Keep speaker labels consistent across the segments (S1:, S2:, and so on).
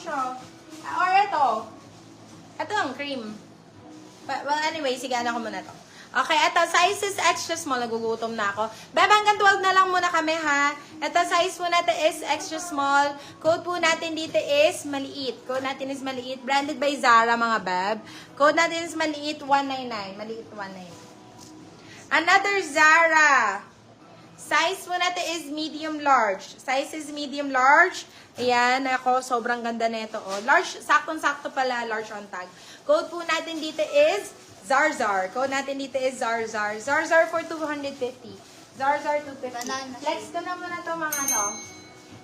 S1: siya. Or ito. Ito ang cream. Well, anyway, sige, ano ko muna to. Okay, ito, size is extra small. Nagugutom na ako. Beb, hanggang 12 na lang muna kami, ha? Ito, size po natin is extra small. Code po natin dito is maliit. Code natin is maliit. Branded by Zara, mga beb. Code natin is maliit, 199. Maliit, 199. Another Zara. Size po natin is medium large. Size is medium large. Ayan, ako, sobrang ganda nito. Oh. Large, saktong-sakto pala, large on tag. Code po natin dito is Zarzar. Code natin dito is Zarzar. Zarzar for 250. Zarzar 250. Flex ko na muna to mga to.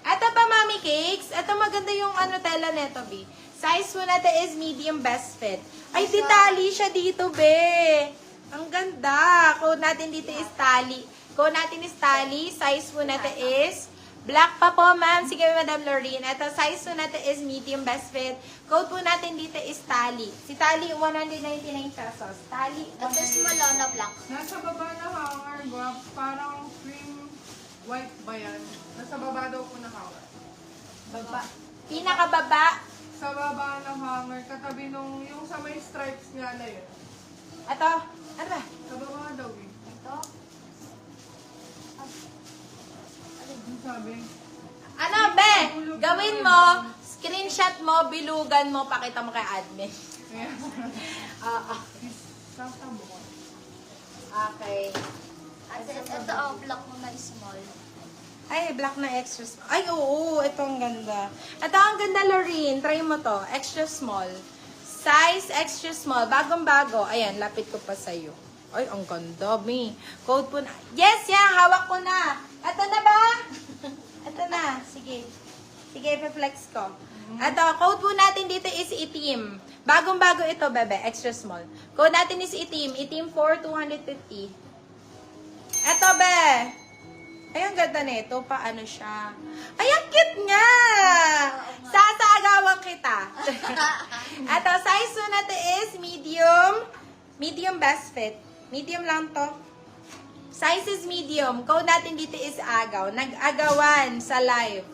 S1: Ito pa, Mami Cakes. Ito maganda yung tela neto, B. Size po natin is medium best fit. Ay, di tali siya dito, be. Ang ganda. Code natin dito is tali. Code natin is tali. Size po natin is black pa po, ma'am. Sige, Madam Lorene. Ito, size po natin is medium best fit. Code po natin dito is tali. Si tali, 199 pesos. Tali,
S2: Tapos malo na black.
S3: Nasa baba na hanger, guwap. Parang cream white ba yan? Nasa baba daw po na hanger.
S1: baba. Pinakababa.
S3: Sa baba ng hanger, katabi nung yung sa may stripes niya na yun.
S1: Ito, ano ba?
S3: Sa baba daw eh.
S2: Ito.
S3: Yung sabi,
S1: Ano, be? Gawin mo, screenshot mo, bilugan mo, pakita mo kay admin.
S3: kaya sasabo ko.
S1: Okay.
S2: At ito, black mo na small.
S1: Ay, black na extra small. Ay, oo, ito ang ganda. Ito ang ganda, Lorene. Try mo to. Extra small. Size extra small. Bagong-bago. Ayan, lapit ko pa sa'yo. Ay, ang ganda, me. Code po na. Yes, yan. Hawak ko na. Ito na ba? Ito na. Sige. Sige, ipa-flex ko. Ito, code po natin dito is itim. Bagong-bago ito, bebe. Extra small. Code natin is itim. Itim for 250. Ito, be. Ay, ang ganda nito. Paano siya? Ay, ang cute nga! Sasaagawan kita. Ito, size po natin is medium. Medium best fit. Medium lang to. Size is medium. Code natin dito is agaw. Nag-agawan sa live.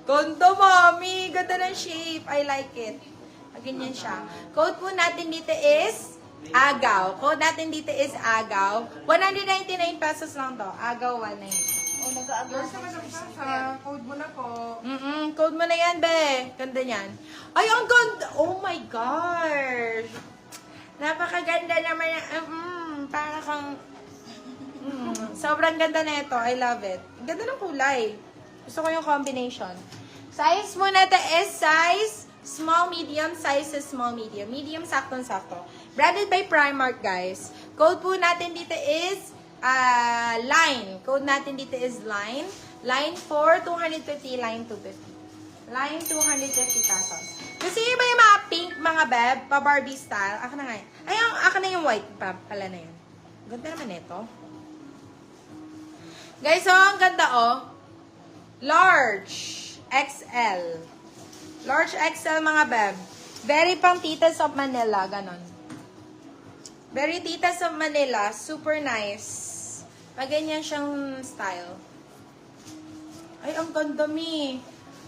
S1: Ganda, mami. Ganda ng shape. I like it. Ganyan siya. Code po natin dito is agaw. Code natin dito is agaw. 199 pesos lang to. Agaw 199.
S2: O, nag-aagaw
S3: Girls, naman siya sa code mo na po.
S1: Code mo na yan, be. Ganda niyan. Ay, ang ganda. Oh my gosh. Napakaganda naman. Para kang... sobrang ganda na ito. I love it. Ang ganda ng kulay. Gusto ko yung combination. Size mo na ito is size small, medium. Size is small, medium. Medium, saktong-sakto. Branded by Primark, guys. Code po natin dito is line. Code natin dito is line. Line for 250, line 250. Line 250 pesos. Kasi iba yung mga pink, mga beb, pa Barbie style. Ako na nga yun. Ay, ako na yung white pa. Pala na yun. Ganda naman ito. Guys, oh, ang ganda, oh. Large XL. Large XL, mga beb. Very pang Titas of Manila. Ganon. Very Titas of Manila. Super nice. Maganyan siyang style. Ay, ang ganda, mi.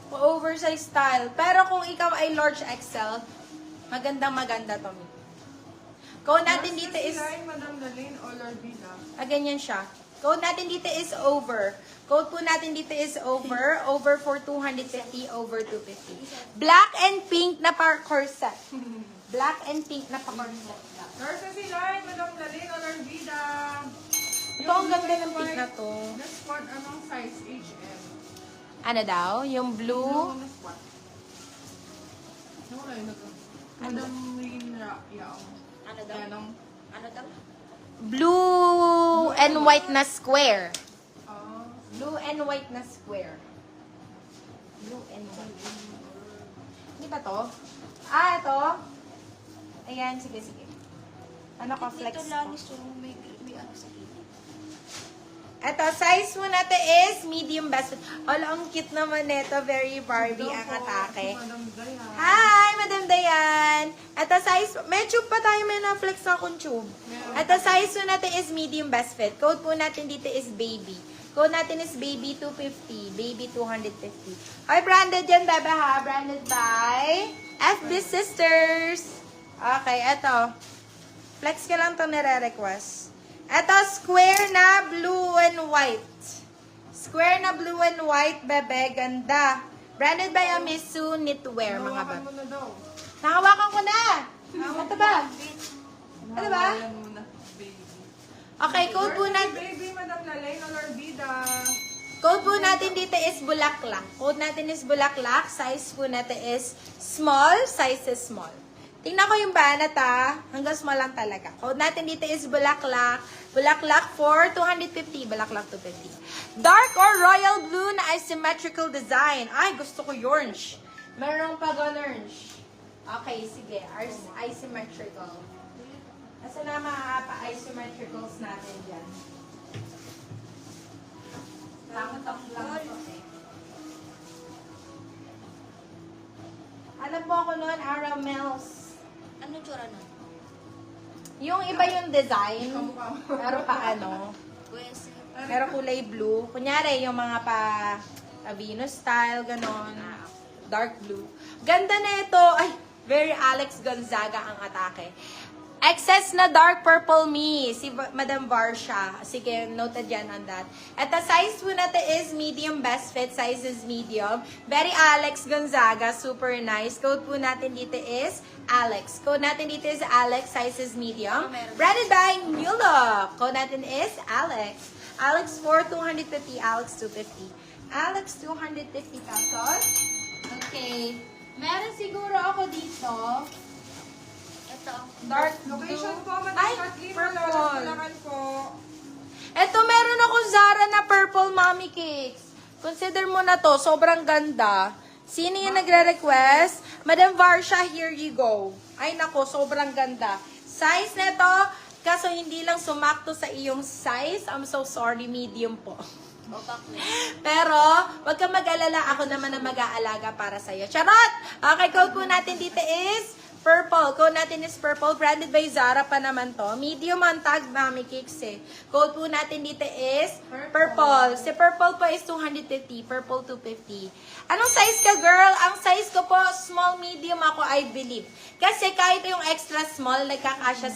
S1: Oversized style. Pero kung ikaw ay large XL, magandang-maganda to, mi. Code natin dito is...
S3: Madam Dalene o Lord Villa.
S1: ganyan siya. Code natin dito is over. Code po natin dito is over. Over for 250, over 250. Black and pink na corset. Black and pink na corset.
S3: Girls, sila Madam Dalene o Lord Villa.
S1: Ito ang ganda ng pink na to.
S3: Na squat, anong size? HM.
S1: Ano daw? Yung blue.
S3: Na squat. Wala yun na to. Madam Rina Yao.
S2: Ano daw?
S3: Yanong.
S2: Ano daw?
S1: Blue and white na square.
S3: Ah.
S1: Blue and white na square. Blue and white. Hindi ba to? Ah, ito. Ayan, sige, sige. Ano ko, flex
S2: Ito
S1: ko.
S2: lang, so may ano sa gilid.
S1: Ito, size mo natin is medium best. Ala, ang cute naman nito. Very Barbie ang atake.
S3: Madam Dayan.
S1: Hi, Madam Dayan. Ito, size, may tube pa tayo, may na-flex akong tube. Ito, size mo natin is medium best fit. Code po natin dito is baby. Code natin is baby 250, baby 250. Ay, branded yan, bebe ha. Branded by FB Sisters. Okay, eto. Flex ka lang itong nire-request. Eto, square na blue and white. Square na blue and white, bebe. Ganda. Branded by Amisu Knitwear, mga
S3: Hawakan
S1: bebe.
S3: mo na daw.
S1: Nahawakan ko na. Ito ba? Ano ba?
S3: Hawakan mo na, baby.
S1: Okay, code po
S3: Birthday
S1: natin.
S3: baby, Madam Lalay, Olorbida.
S1: Code po natin dito is bulaklak. Code natin is bulaklak. Size po natin is small. Size is small. Tingnan ko yung banat ha. Hanggang small lang talaga. Code natin dito is bulaklak. Bulaklak for 250. Bulaklak 250. Dark or royal blue na asymmetrical design. Ay, gusto ko orange. Meron pag orange. Okay, sige. Asymmetrical. Asa na mga pa-asymmetricals natin dyan? Takot lang ito eh. Alam po ako noon, Aramels.
S2: Anong tsura nun?
S1: Yung iba yung design,
S3: Kamukha mo.
S1: pero pa ano,
S2: Pues,
S1: pero kulay blue. Kunyari, yung mga pa Venus style, ganon. Dark blue. Ganda na ito. Ay, very Alex Gonzaga ang atake. Excess na dark purple me. Si Madam Varsha. Sige, noted yan on that. At the size po natin is medium best fit. Size is medium. Very Alex Gonzaga. Super nice. Code po natin dito is Alex. Code natin dito is Alex. Size is medium. Branded by New Look. Code natin is Alex. Alex for 250. Alex 250. Alex 250 pesos. Okay. Meron siguro ako dito.
S2: ito.
S1: Dark
S3: Location
S1: blue.
S3: po, Madam
S1: Ay,
S3: Kathleen.
S1: purple.
S3: Kailangan po.
S1: Eto, meron ako Zara na purple mommy cakes. Consider mo na to. Sobrang ganda. Sino yung nagre-request? Madam Varsha, here you go. Ay, nako, sobrang ganda. Size nito, kaso hindi lang sumakto sa iyong size. I'm so sorry, medium po.
S2: Opak na.
S1: Pero, wag kang mag-alala. Ako naman ang mag-aalaga para sa'yo. Charot! Okay, code po natin dito is purple. Code natin is purple. Branded by Zara pa naman to. Medium ang tag, mami cakes eh. Code po natin dito is purple. Si purple po is 250. Purple 250. Anong size ka, girl? Ang size ko po, small, medium ako, I believe. Kasi kahit yung extra small, nagkakasya